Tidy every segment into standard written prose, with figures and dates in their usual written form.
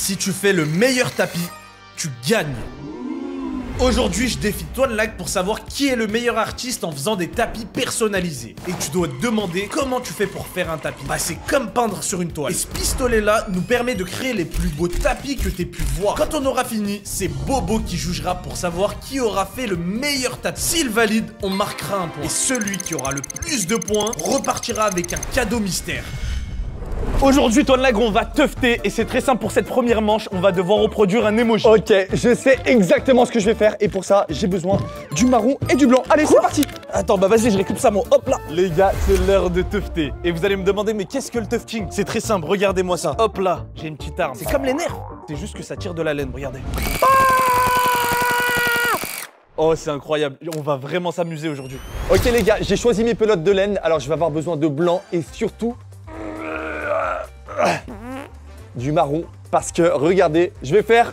Si tu fais le meilleur tapis, tu gagnes. Aujourd'hui, je défie ToineLag pour savoir qui est le meilleur artiste en faisant des tapis personnalisés. Et tu dois te demander comment tu fais pour faire un tapis. Bah, c'est comme peindre sur une toile. Et ce pistolet-là nous permet de créer les plus beaux tapis que t'aies pu voir. Quand on aura fini, c'est Bobo qui jugera pour savoir qui aura fait le meilleur tapis. S'il valide, on marquera un point. Et celui qui aura le plus de points repartira avec un cadeau mystère. Aujourd'hui, ToineLag, on va teufter et c'est très simple pour cette première manche. On va devoir reproduire un emoji. Ok, je sais exactement ce que je vais faire et pour ça, j'ai besoin du marron et du blanc. Allez, c'est parti. Attends, bah vas-y, je récupère ça, moi. Hop là. Les gars, c'est l'heure de teufter. Et vous allez me demander, mais qu'est-ce que le tufting? C'est très simple, regardez-moi ça. Hop là, j'ai une petite arme. C'est comme les nerfs. C'est juste que ça tire de la laine, regardez. Oh, c'est incroyable. On va vraiment s'amuser aujourd'hui. Ok les gars, j'ai choisi mes pelotes de laine. Alors je vais avoir besoin de blanc et surtout du marron parce que regardez, je vais faire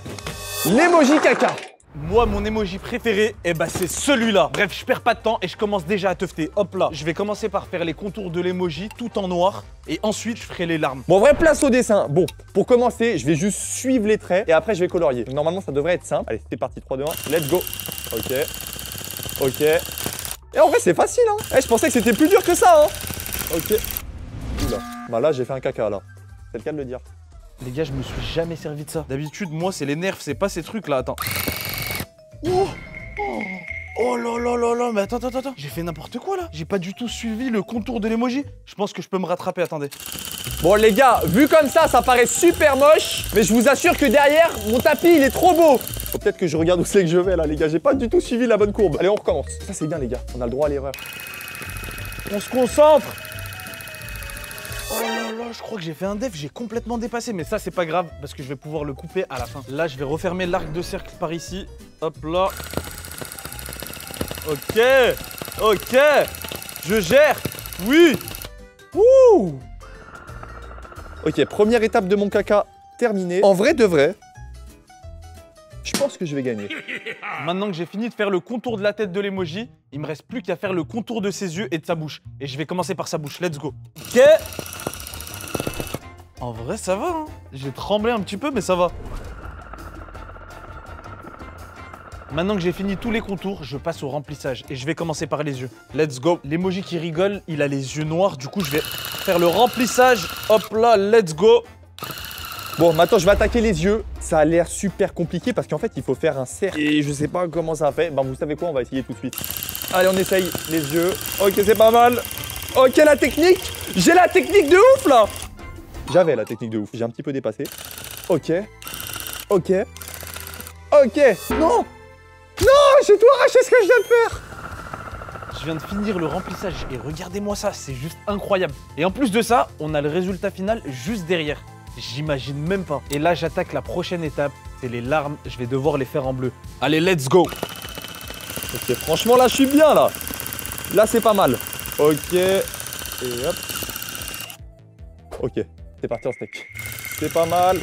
l'emoji caca. Moi, mon emoji préféré, eh ben, c'est celui-là. Bref, je perds pas de temps et je commence déjà à teufter. Hop là. Je vais commencer par faire les contours de l'emoji tout en noir et ensuite je ferai les larmes. Bon, en vrai, place au dessin. Bon, pour commencer, je vais juste suivre les traits et après je vais colorier. Donc, normalement, ça devrait être simple. Allez, c'est parti, 3, 2, 1, let's go. Ok. Ok. Et en vrai, c'est facile, hein. Eh, je pensais que c'était plus dur que ça, hein. Ok. Oula. Bah là, j'ai fait un caca, là. C'est le cas de le dire. Les gars, je me suis jamais servi de ça. D'habitude, moi, c'est les nerfs, c'est pas ces trucs-là. Attends. Oh, oh, oh là là là là, mais attends. J'ai fait n'importe quoi, là. J'ai pas du tout suivi le contour de l'emoji. Je pense que je peux me rattraper, attendez. Bon, les gars, vu comme ça paraît super moche. Mais je vous assure que derrière, mon tapis, il est trop beau. Faut peut-être que je regarde où c'est que je vais, là, les gars. J'ai pas du tout suivi la bonne courbe. Allez, on recommence. Ça, c'est bien, les gars. On a le droit à l'erreur. On se concentre. Oh là là, je crois que j'ai fait un def, j'ai complètement dépassé, mais ça c'est pas grave parce que je vais pouvoir le couper à la fin. Là, je vais refermer l'arc de cercle par ici. Hop là. Ok, je gère. Oui. Ouh. Ok, première étape de mon caca terminée. En vrai de vrai, je pense que je vais gagner. Maintenant que j'ai fini de faire le contour de la tête de l'emoji, il me reste plus qu'à faire le contour de ses yeux et de sa bouche. Et je vais commencer par sa bouche, let's go. Ok. En vrai, ça va, hein. J'ai tremblé un petit peu, mais ça va. Maintenant que j'ai fini tous les contours, je passe au remplissage. Et je vais commencer par les yeux. Let's go. L'emoji qui rigole, il a les yeux noirs. Du coup, je vais faire le remplissage. Hop là, let's go. Bon, maintenant je vais attaquer les yeux. Ça a l'air super compliqué parce qu'en fait il faut faire un cercle. Et je sais pas comment ça fait. Bah vous savez quoi, on va essayer tout de suite. Allez, on essaye les yeux. Ok, c'est pas mal. Ok, la technique. J'ai la technique de ouf là. J'avais la technique de ouf. J'ai un petit peu dépassé. Ok. Ok. Ok. Non. Non, j'ai tout arraché ce que je viens de faire. Je viens de finir le remplissage et regardez-moi ça, c'est juste incroyable. Et en plus de ça, on a le résultat final juste derrière. J'imagine même pas. Et là, j'attaque la prochaine étape, c'est les larmes. Je vais devoir les faire en bleu. Allez, let's go. Ok, franchement, là, je suis bien, là. Là, c'est pas mal. Ok. Et hop. Ok, c'est parti en steak. C'est pas mal.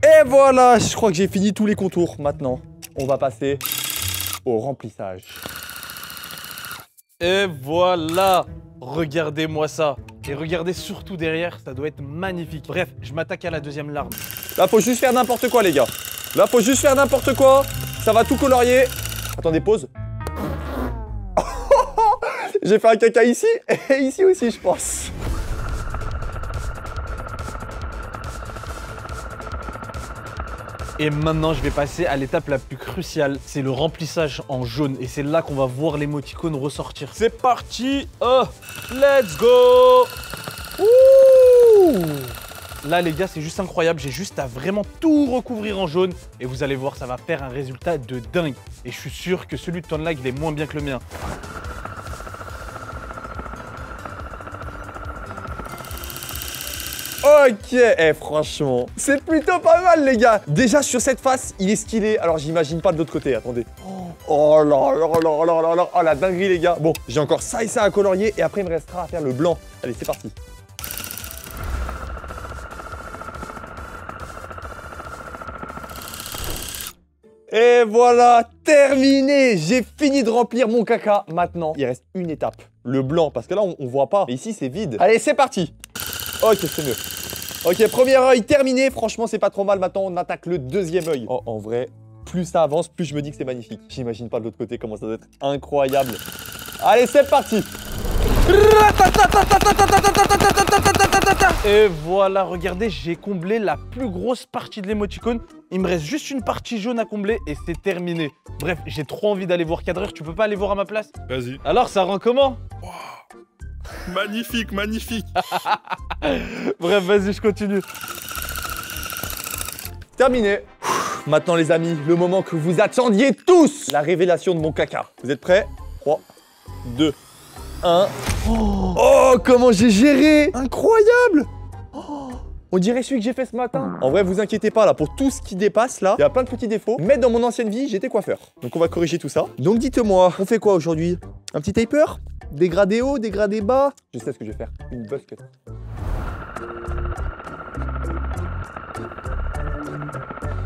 Et voilà, je crois que j'ai fini tous les contours. Maintenant, on va passer au remplissage. Et voilà. Regardez-moi ça. Et regardez surtout derrière, ça doit être magnifique. Bref, je m'attaque à la deuxième larme. Là, faut juste faire n'importe quoi, les gars. Là, faut juste faire n'importe quoi. Ça va tout colorier. Attendez, pause. J'ai fait un caca ici et ici aussi, je pense. Et maintenant, je vais passer à l'étape la plus cruciale. C'est le remplissage en jaune. Et c'est là qu'on va voir l'émoticône ressortir. C'est parti. Oh, let's go. Ouh. Là, les gars, c'est juste incroyable. J'ai juste à vraiment tout recouvrir en jaune. Et vous allez voir, ça va faire un résultat de dingue. Et je suis sûr que celui de ToineLag, il est moins bien que le mien. Ok, franchement, c'est plutôt pas mal, les gars. Déjà, sur cette face, il est stylé. Alors, j'imagine pas de l'autre côté, attendez. Oh là là là là là là. Oh, la dinguerie, les gars. Bon, j'ai encore ça et ça à colorier. Et après, il me restera à faire le blanc. Allez, c'est parti. Et voilà, terminé. J'ai fini de remplir mon caca. Maintenant, il reste une étape. Le blanc, parce que là, on voit pas. Et ici, c'est vide. Allez, c'est parti. Ok, c'est mieux. Ok, premier œil terminé. Franchement, c'est pas trop mal. Maintenant, on attaque le deuxième œil. Oh, en vrai, plus ça avance, plus je me dis que c'est magnifique. J'imagine pas de l'autre côté comment ça doit être incroyable. Allez, c'est parti. Et voilà, regardez, j'ai comblé la plus grosse partie de l'émoticône. Il me reste juste une partie jaune à combler et c'est terminé. Bref, j'ai trop envie d'aller voir Cadreur. Tu peux pas aller voir à ma place? Vas-y. Alors, ça rend comment? Magnifique, magnifique. Bref, vas-y, je continue. Terminé. Maintenant, les amis, le moment que vous attendiez tous. La révélation de mon caca. Vous êtes prêts? 3, 2, 1. Oh, comment j'ai géré! Incroyable! On dirait celui que j'ai fait ce matin. En vrai, vous inquiétez pas, là, pour tout ce qui dépasse, là, il y a plein de petits défauts. Mais dans mon ancienne vie, j'étais coiffeur. Donc, on va corriger tout ça. Donc, dites-moi, on fait quoi aujourd'hui? Un petit taper? Dégradé haut, dégradé bas? Je sais ce que je vais faire. Une buzz cut.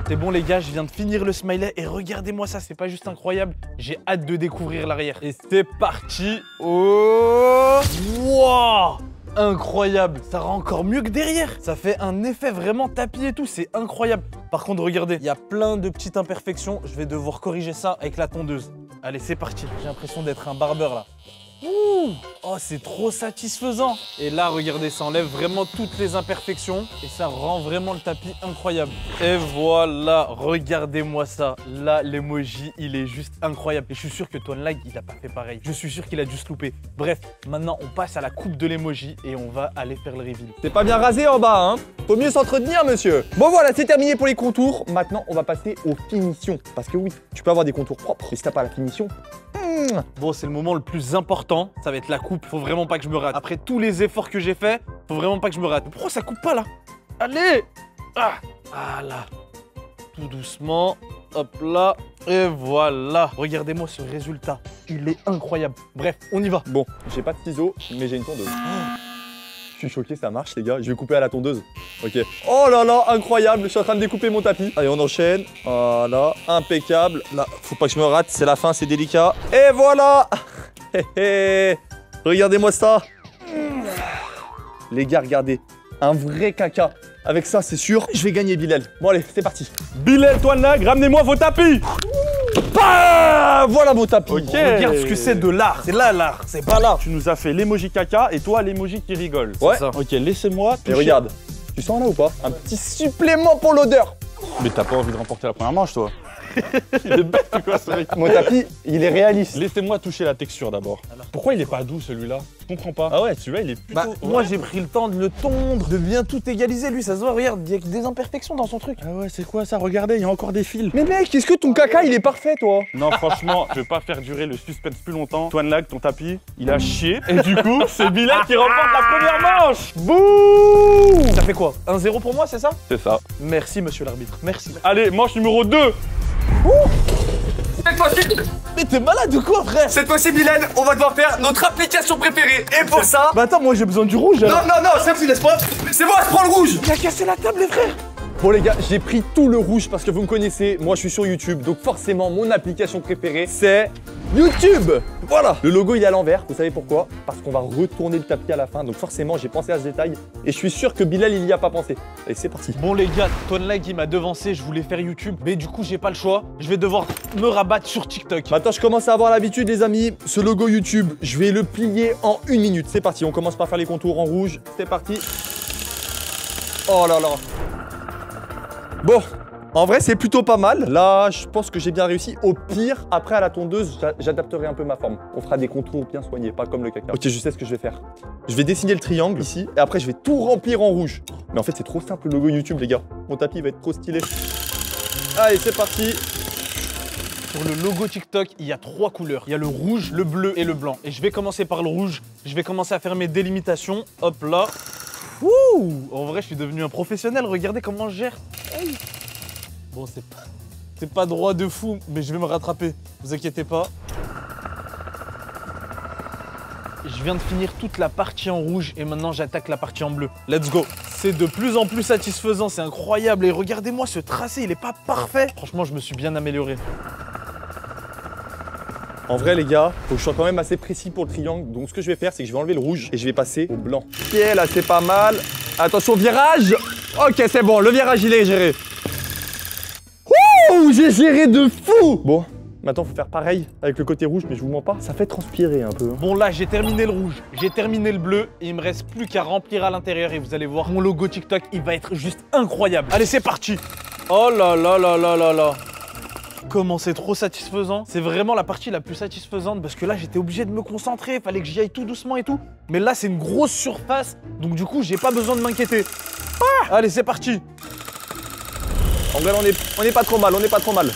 C'est bon les gars, je viens de finir le smiley et regardez-moi ça, c'est pas juste incroyable. J'ai hâte de découvrir l'arrière. Et c'est parti. Oh, wow, incroyable. Ça rend encore mieux que derrière. Ça fait un effet vraiment tapis et tout, c'est incroyable. Par contre, regardez, il y a plein de petites imperfections. Je vais devoir corriger ça avec la tondeuse. Allez, c'est parti. J'ai l'impression d'être un barbeur là. Ouh, oh, c'est trop satisfaisant. Et là, regardez, ça enlève vraiment toutes les imperfections et ça rend vraiment le tapis incroyable. Et voilà, regardez-moi ça. Là, l'emoji, il est juste incroyable. Et je suis sûr que ToineLag, il a pas fait pareil. Je suis sûr qu'il a dû se louper. Bref, maintenant, on passe à la coupe de l'emoji et on va aller faire le reveal. C'est pas bien rasé en bas, hein? Faut mieux s'entretenir, monsieur. Bon, voilà, c'est terminé pour les contours. Maintenant, on va passer aux finitions. Parce que oui, tu peux avoir des contours propres. Mais si t'as pas la finition... Bon, c'est le moment le plus important, ça va être la coupe. Faut vraiment pas que je me rate. Après tous les efforts que j'ai fait, faut vraiment pas que je me rate. Pourquoi ça coupe pas là? Allez! Ah! Voilà. Tout doucement. Hop là. Et voilà. Regardez-moi ce résultat. Il est incroyable. Bref, on y va. Bon, j'ai pas de ciseaux, mais j'ai une tondeuse. Je suis choqué, ça marche les gars. Je vais couper à la tondeuse. Ok. Oh là là, incroyable. Je suis en train de découper mon tapis. Allez, on enchaîne. Voilà, impeccable. Là, faut pas que je me rate. C'est la fin, c'est délicat. Et voilà. Regardez-moi ça. Les gars, regardez. Un vrai caca. Avec ça, c'est sûr, je vais gagner Bilal. Bon allez, c'est parti. Bilal, ToineLag, ramenez-moi vos tapis. Bah, voilà mon tapis. Ok. Regarde ce que c'est de l'art. C'est là l'art. C'est pas là. Tu nous as fait l'emoji caca et toi l'emoji qui rigole. Ouais. ça. Ok, laissez-moi Et toucher. regarde, tu sens là ou pas? Un petit supplément pour l'odeur. Mais t'as pas envie de remporter la première manche, toi. Il est bête ou quoi, ce mec? Mon tapis, il est réaliste. Laissez-moi toucher la texture d'abord. Pourquoi il est pas doux celui-là? Je comprends pas. Ah ouais, celui-là il est plutôt. Bah, moi j'ai pris le temps de le tondre, de bien tout égaliser. Lui, ça se voit, regarde, il y a des imperfections dans son truc. Ah ouais, c'est quoi ça? Regardez, il y a encore des fils. Mais mec, est-ce que ton caca, il est parfait, toi? Non, franchement, je vais pas faire durer le suspense plus longtemps. ToineLag, ton tapis, il a chié. Et du coup, c'est Bilal qui remporte la première manche. Bouh! Ça fait quoi? 1-0 pour moi, c'est ça? C'est ça. Merci, monsieur l'arbitre. Merci. Allez, manche numéro 2. Cette fois-ci, Mais t'es malade ou quoi, frère? cette fois-ci, Bilal, on va devoir faire notre application préférée. Et pour ça... Bah attends, moi j'ai besoin du rouge alors. Non, ça, tu laisses pas. C'est moi, je prends le rouge. Il a cassé la table, les frères. Bon les gars, j'ai pris tout le rouge parce que vous me connaissez, moi je suis sur YouTube, donc forcément mon application préférée c'est YouTube. Voilà. Le logo il est à l'envers, vous savez pourquoi? Parce qu'on va retourner le tapis à la fin, donc forcément j'ai pensé à ce détail et je suis sûr que Bilal il y a pas pensé. Allez c'est parti. Bon les gars, ToineLag il m'a devancé, je voulais faire YouTube, mais du coup j'ai pas le choix. Je vais devoir me rabattre sur TikTok. Maintenant je commence à avoir l'habitude les amis, ce logo YouTube, je vais le plier en 1 minute. C'est parti, on commence par faire les contours en rouge, c'est parti. Oh là là. Bon, en vrai, c'est plutôt pas mal. Là, je pense que j'ai bien réussi. Au pire, après à la tondeuse, j'adapterai un peu ma forme. On fera des contours bien soignés, pas comme le caca. Ok, je sais ce que je vais faire. Je vais dessiner le triangle ici, et après, je vais tout remplir en rouge. Mais en fait, c'est trop simple le logo YouTube, les gars. Mon tapis va être trop stylé. Allez, c'est parti. Sur le logo TikTok, il y a 3 couleurs. Il y a le rouge, le bleu et le blanc. Et je vais commencer par le rouge. Je vais commencer à faire mes délimitations. Hop là. Ouh! En vrai, je suis devenu un professionnel. Regardez comment je gère. Hey. Bon, c'est pas droit de fou, mais je vais me rattraper. Vous inquiétez pas. Je viens de finir toute la partie en rouge et maintenant j'attaque la partie en bleu. Let's go. C'est de plus en plus satisfaisant, c'est incroyable. Et regardez-moi ce tracé, il est pas parfait. Franchement, je me suis bien amélioré. En vrai, les gars, faut que je sois quand même assez précis pour le triangle. Donc, ce que je vais faire, c'est que je vais enlever le rouge et je vais passer au blanc. Ok, là, c'est pas mal. Attention, virage. Ok, c'est bon. Le virage, il est géré. Ouh, j'ai géré de fou. Bon, maintenant, faut faire pareil avec le côté rouge, mais je vous mens pas, ça fait transpirer un peu. Bon, là, j'ai terminé le rouge, j'ai terminé le bleu et il me reste plus qu'à remplir à l'intérieur et vous allez voir, mon logo TikTok, il va être juste incroyable. Allez, c'est parti. Oh là là là là là là. Comment c'est trop satisfaisant. C'est vraiment la partie la plus satisfaisante parce que là, j'étais obligé de me concentrer, fallait que j'y aille tout doucement et tout. Mais là, c'est une grosse surface, donc du coup, j'ai pas besoin de m'inquiéter. Ah, allez, c'est parti. En vrai, on est pas trop mal, on est pas trop mal.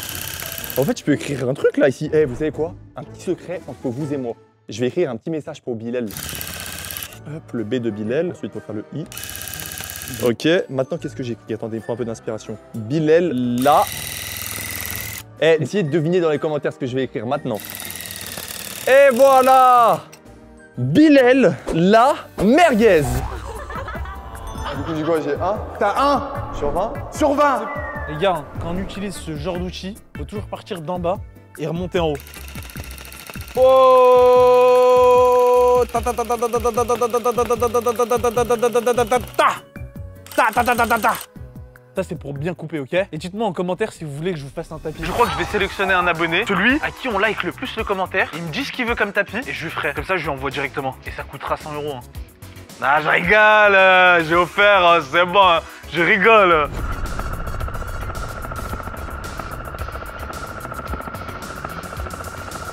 En fait, je peux écrire un truc là ici. Eh, vous savez quoi? Un petit secret entre vous et moi. Je vais écrire un petit message pour Bilal. Hop, le B de Bilal. Ensuite, on va faire le I. Ok, maintenant, qu'est-ce que j'écris? Attendez, il me faut un peu d'inspiration. Bilal, là. Eh, essayez de deviner dans les commentaires ce que je vais écrire maintenant. Et voilà! Bilal, la merguez. Du coup, j'ai quoi? J'ai 1. T'as 1 sur 20? Sur 20! Les gars, quand on utilise ce genre d'outil, faut toujours partir d'en bas et remonter en haut. Oh! Ça, c'est pour bien couper, ok? Et dites-moi en commentaire si vous voulez que je vous fasse un tapis. Je crois que je vais sélectionner un abonné, celui à qui on like le plus le commentaire. Il me dit ce qu'il veut comme tapis et je lui ferai. Comme ça, je lui envoie directement. Et ça coûtera 100 €. Hein. Ah, je rigole, j'ai offert, c'est bon, hein. Je rigole.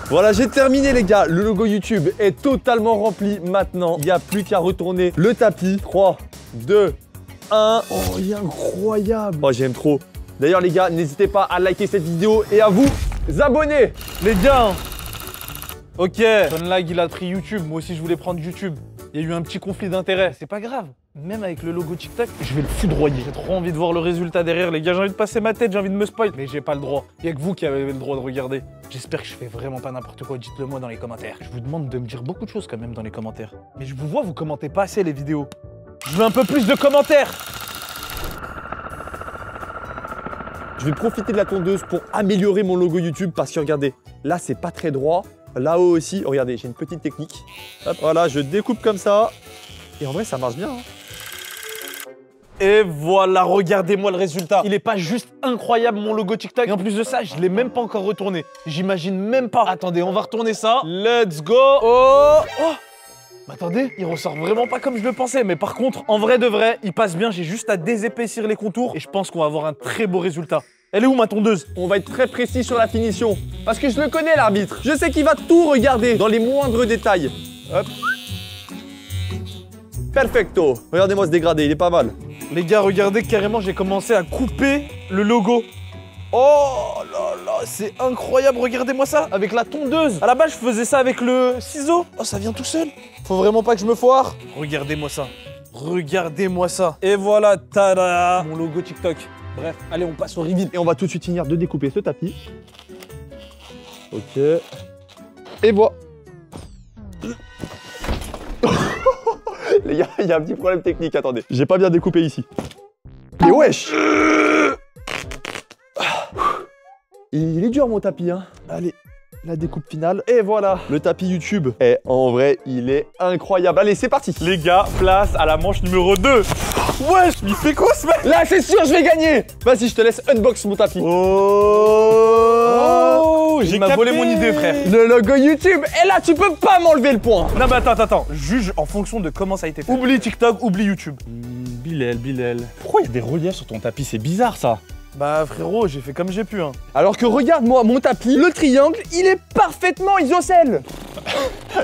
Voilà, j'ai terminé les gars. Le logo YouTube est totalement rempli maintenant. Il n'y a plus qu'à retourner le tapis. 3, 2, 1. Oh, il est incroyable. Oh, j'aime trop. D'ailleurs les gars, n'hésitez pas à liker cette vidéo et à vous abonner. Les gars, ok, Tonlag il a pris YouTube, moi aussi je voulais prendre YouTube. Il y a eu un petit conflit d'intérêts, c'est pas grave. Même avec le logo TikTok, je vais le foudroyer. J'ai trop envie de voir le résultat derrière, les gars. J'ai envie de passer ma tête, j'ai envie de me spoil. Mais j'ai pas le droit. Il y a que vous qui avez le droit de regarder. J'espère que je fais vraiment pas n'importe quoi. Dites-le moi dans les commentaires. Je vous demande de me dire beaucoup de choses quand même dans les commentaires. Mais je vous vois, vous commentez pas assez les vidéos. Je veux un peu plus de commentaires. Je vais profiter de la tondeuse pour améliorer mon logo YouTube parce que regardez, là c'est pas très droit. Là-haut aussi, regardez, j'ai une petite technique. Hop, voilà, je découpe comme ça. Et en vrai, ça marche bien. Hein. Et voilà, regardez-moi le résultat. Il est pas juste incroyable mon logo TikTok. Et en plus de ça, je l'ai même pas encore retourné. J'imagine même pas. Attendez, on va retourner ça. Let's go. Oh, oh. Mais attendez, il ressort vraiment pas comme je le pensais. Mais par contre, en vrai de vrai, il passe bien. J'ai juste à désépaissir les contours. Et je pense qu'on va avoir un très beau résultat. Elle est où ma tondeuse? On va être très précis sur la finition. Parce que je le connais l'arbitre. Je sais qu'il va tout regarder dans les moindres détails. Hop. Perfecto. Regardez-moi ce dégradé, il est pas mal. Les gars, regardez, carrément, j'ai commencé à couper le logo. Oh là là, c'est incroyable, regardez-moi ça, avec la tondeuse. À la base, je faisais ça avec le ciseau. Oh, ça vient tout seul. Faut vraiment pas que je me foire. Regardez-moi ça. Regardez-moi ça. Et voilà, tada, mon logo TikTok. Bref, allez, on passe au reveal. Et on va tout de suite finir de découper ce tapis. Ok. Et voilà. Les gars, il y a un petit problème technique, attendez. J'ai pas bien découpé ici. Mais wesh! Il est dur mon tapis, hein. Allez, la découpe finale. Et voilà, le tapis YouTube. Et en vrai, il est incroyable. Allez, c'est parti. Les gars, place à la manche numéro 2. Wesh, il fait quoi ce mec? Là, c'est sûr, je vais gagner. Vas-y, je te laisse unbox mon tapis. Oh, j'ai volé mon idée, frère. Le logo YouTube. Et là, tu peux pas m'enlever le point. Non, mais attends. Juge en fonction de comment ça a été fait. Oublie TikTok, oublie YouTube. Bilal. Pourquoi il y a des reliefs sur ton tapis? C'est bizarre ça. Bah frérot, j'ai fait comme j'ai pu, hein. Alors que regarde-moi, mon tapis, le triangle, il est parfaitement isocèle.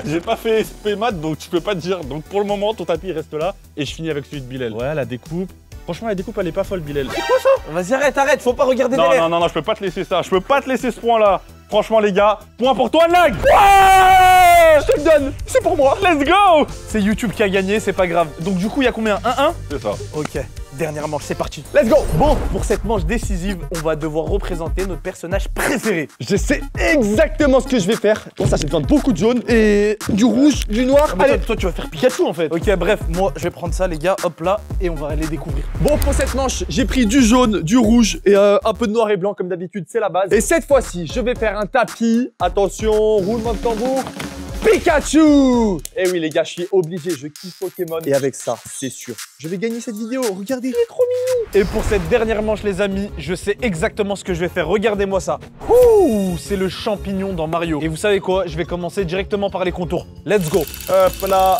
J'ai pas fait SP maths, donc tu peux pas te dire. Donc pour le moment, ton tapis reste là et je finis avec celui de Bilal. Ouais, la découpe. Franchement, la découpe, elle est pas folle, Bilal. C'est quoi ça? Vas-y, arrête, faut pas regarder derrière. Non, je peux pas te laisser ça. Je peux pas te laisser ce point-là. Franchement, les gars, point pour toi, Lag. Ouais, je te le donne, c'est pour moi. Let's go. C'est YouTube qui a gagné, c'est pas grave. Donc du coup, il y a combien? 1-1? C'est ça. Ok. dernière manche, c'est parti. Let's go. Bon, pour cette manche décisive, on va devoir représenter notre personnage préféré. Je sais exactement ce que je vais faire. Pour ça, j'ai besoin de beaucoup de jaune et du rouge, du noir. Mais Allez. toi, tu vas faire Pikachu en fait. Ok, bref, moi je vais prendre ça les gars, hop là, et on va aller découvrir. Bon, pour cette manche, j'ai pris du jaune, du rouge et un peu de noir et blanc comme d'habitude, c'est la base. Et cette fois-ci, je vais faire un tapis. Attention, roulement de tambour. Pikachu! Eh oui les gars, je suis obligé, je kiffe Pokémon. Et avec ça, c'est sûr, je vais gagner cette vidéo. Regardez, il est trop mignon. Et pour cette dernière manche les amis, je sais exactement ce que je vais faire. Regardez-moi ça. Ouh, c'est le champignon dans Mario. Et vous savez quoi? Je vais commencer directement par les contours. Let's go. Hop là.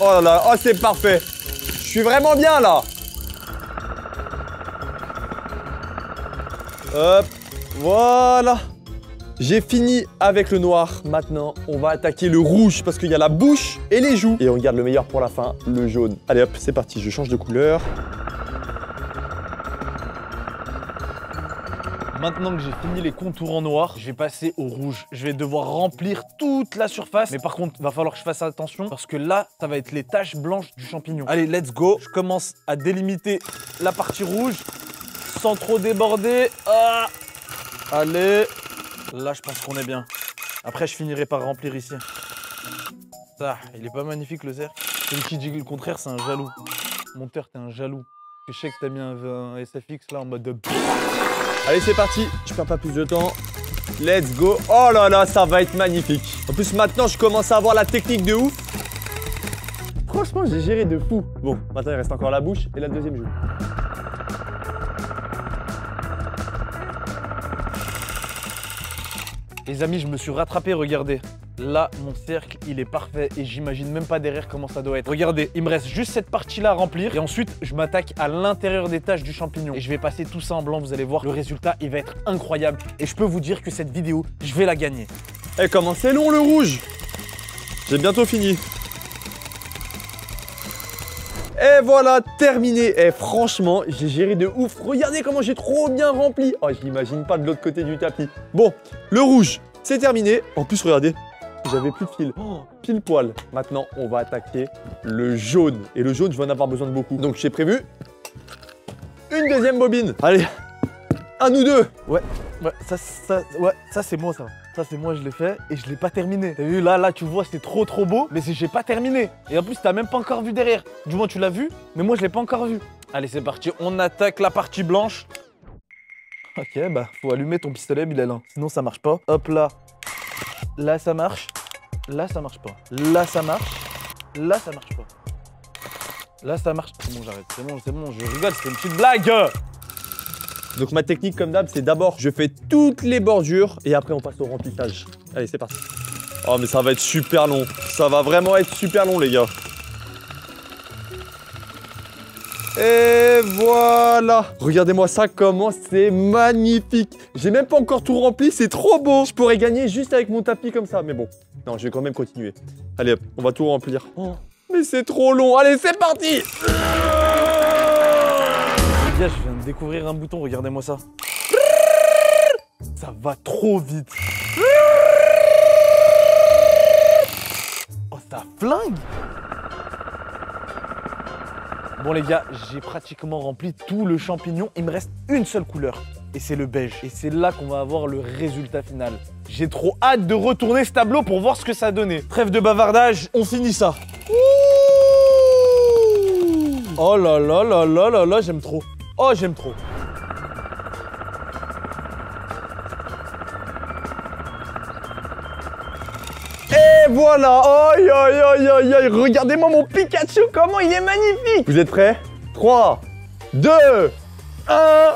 Oh là là, oh c'est parfait. Je suis vraiment bien là. Hop, voilà. J'ai fini avec le noir. Maintenant, on va attaquer le rouge parce qu'il y a la bouche et les joues. Et on garde le meilleur pour la fin, le jaune. Allez hop, c'est parti, je change de couleur. Maintenant que j'ai fini les contours en noir, je vais passer au rouge. Je vais devoir remplir toute la surface. Mais par contre, il va falloir que je fasse attention parce que là, ça va être les taches blanches du champignon. Allez, let's go. Je commence à délimiter la partie rouge sans trop déborder. Ah, allez. Là, je pense qu'on est bien. Après, je finirai par remplir ici. Ça, il est pas magnifique le cerf. Celui qui dit le contraire, c'est un jaloux. Monteur, t'es un jaloux. Je sais que t'as mis un SFX là en mode de... Allez, c'est parti. Je perds pas plus de temps. Let's go. Oh là là, ça va être magnifique. En plus, maintenant, je commence à avoir la technique de ouf. Franchement, j'ai géré de fou. Bon, maintenant, il reste encore la bouche et la deuxième joue. Les amis, je me suis rattrapé, regardez. Là, mon cercle, il est parfait et j'imagine même pas derrière comment ça doit être. Regardez, il me reste juste cette partie-là à remplir et ensuite, je m'attaque à l'intérieur des taches du champignon. Et je vais passer tout ça en blanc, vous allez voir, le résultat, il va être incroyable. Et je peux vous dire que cette vidéo, je vais la gagner. Eh, comment c'est long le rouge. J'ai bientôt fini. Et voilà, terminé. Et franchement, j'ai géré de ouf. Regardez comment j'ai trop bien rempli. Oh, je l'imagine pas de l'autre côté du tapis. Bon, le rouge, c'est terminé. En plus, regardez, j'avais plus de fil. Oh, pile poil. Maintenant, on va attaquer le jaune. Et le jaune, je vais en avoir besoin de beaucoup. Donc, j'ai prévu une deuxième bobine. Allez, un ou deux. Ouais, ça c'est moi ça. Ça c'est moi, je l'ai fait et je l'ai pas terminé. T'as vu, là, tu vois, c'était trop beau, mais j'ai pas terminé. Et en plus, t'as même pas encore vu derrière. Du moins, tu l'as vu, mais moi, je l'ai pas encore vu. Allez, c'est parti, on attaque la partie blanche. Ok, bah, faut allumer ton pistolet, Bilal. Sinon, ça marche pas. Hop là. Là, ça marche. Là, ça marche pas. Là, ça marche. Là, ça marche pas. Là, ça marche. C'est bon, j'arrête. C'est bon, je rigole, c'était une petite blague. Donc ma technique comme d'hab, c'est d'abord je fais toutes les bordures et après on passe au remplissage. Allez, c'est parti. Oh mais ça va être super long. Ça va vraiment être super long les gars. Et voilà. Regardez-moi ça, comment c'est magnifique. J'ai même pas encore tout rempli, c'est trop beau. Je pourrais gagner juste avec mon tapis comme ça, mais bon. Non, je vais quand même continuer. Allez hop, on va tout remplir. Oh, mais c'est trop long. Allez, c'est parti. Je viens de découvrir un bouton, regardez-moi ça. Ça va trop vite. Oh, ça flingue. Bon les gars, j'ai pratiquement rempli tout le champignon. Il me reste une seule couleur. Et c'est le beige. Et c'est là qu'on va avoir le résultat final. J'ai trop hâte de retourner ce tableau pour voir ce que ça a donné. Trêve de bavardage, on finit ça. Oh là là là là là là, j'aime trop. Oh, j'aime trop. Et voilà. Aïe, aïe, aïe, aïe, aïe. Regardez-moi mon Pikachu, comment il est magnifique. Vous êtes prêts? 3, 2, 1.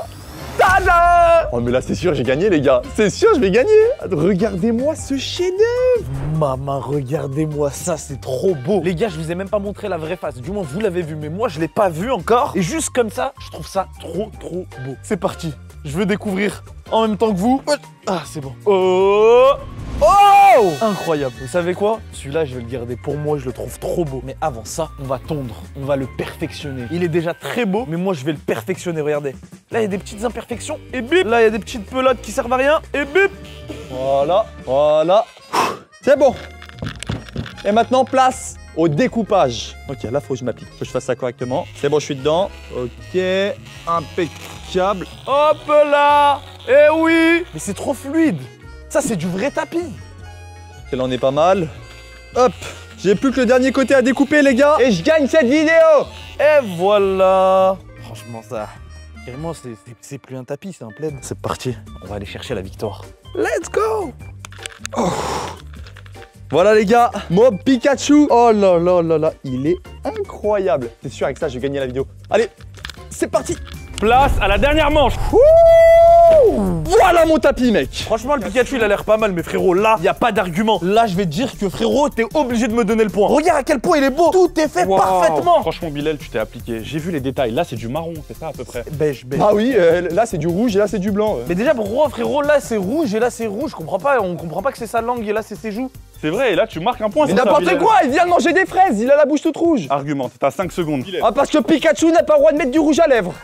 Tada! Oh mais là c'est sûr j'ai gagné les gars, c'est sûr je vais gagner. Regardez-moi ce chef-d'œuvre. Maman, regardez-moi ça, c'est trop beau. Les gars, je vous ai même pas montré la vraie face. Du moins vous l'avez vu, mais moi je l'ai pas vu encore. Et juste comme ça, je trouve ça trop beau. C'est parti, je veux découvrir en même temps que vous. Ah c'est bon. Oh! Oh! Incroyable. Vous savez quoi? Celui-là, je vais le garder pour moi, je le trouve trop beau. Mais avant ça, on va tondre, on va le perfectionner. Il est déjà très beau, mais moi, je vais le perfectionner, regardez. Là, il y a des petites imperfections, et bip! Là, il y a des petites pelotes qui servent à rien, et bip! Voilà, voilà. C'est bon. Et maintenant, place au découpage. Ok, là, faut que je m'applique. Faut que je fasse ça correctement. C'est bon, je suis dedans. Ok, impeccable. Hop là. Eh oui. Mais c'est trop fluide. Ça, c'est du vrai tapis. Ok, là, on est pas mal. Hop, j'ai plus que le dernier côté à découper, les gars. Et je gagne cette vidéo. Et voilà. Franchement, ça... Carrément, c'est plus un tapis, c'est un plaid. C'est parti. On va aller chercher la victoire. Let's go. Oh. Voilà les gars, Mob Pikachu. Oh là là là là, il est incroyable. C'est sûr, avec ça, je vais gagner la vidéo. Allez, c'est parti. Place à la dernière manche. Voilà mon tapis, mec. Franchement, le Pikachu, il a l'air pas mal, mais frérot, là, il y a pas d'argument. Là, je vais te dire que frérot, t'es obligé de me donner le point. Regarde à quel point il est beau. Tout est fait Wow. parfaitement. Franchement, Bilal, tu t'es appliqué. J'ai vu les détails. Là, c'est du marron, c'est ça à peu près. Beige, beige. Ah oui, là c'est du rouge et là c'est du blanc. Mais déjà, pourquoi frérot, là c'est rouge et là c'est rouge? Je comprends pas, on comprend pas que c'est sa langue et là c'est ses joues. C'est vrai, et là, tu marques un point. Mais sur ça, n'importe Bilal. quoi, il vient de manger des fraises, il a la bouche toute rouge. Argumente, t'as 5 secondes. Ah parce que Pikachu n'a pas le droit de mettre du rouge à lèvres.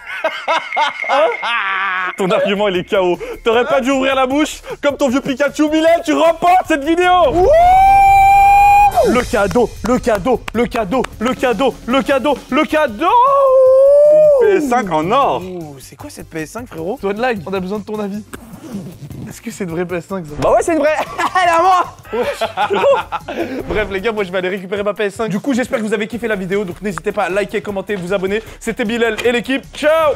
Ton argument, il est KO. T'aurais pas dû ouvrir la bouche comme ton vieux Pikachu. Bilal, tu remportes cette vidéo. Le cadeau, le cadeau, le cadeau, le cadeau, le cadeau, le cadeau. PS5 en or. Ouh, c'est quoi cette PS5 frérot? Toi de lag, on a besoin de ton avis. Est-ce que c'est une vraie PS5 ça? Bah ouais, c'est une vraie. Elle est à moi. Bref les gars, moi je vais aller récupérer ma PS5. Du coup j'espère que vous avez kiffé la vidéo, donc n'hésitez pas à liker, commenter, vous abonner. C'était Bilal et l'équipe, ciao.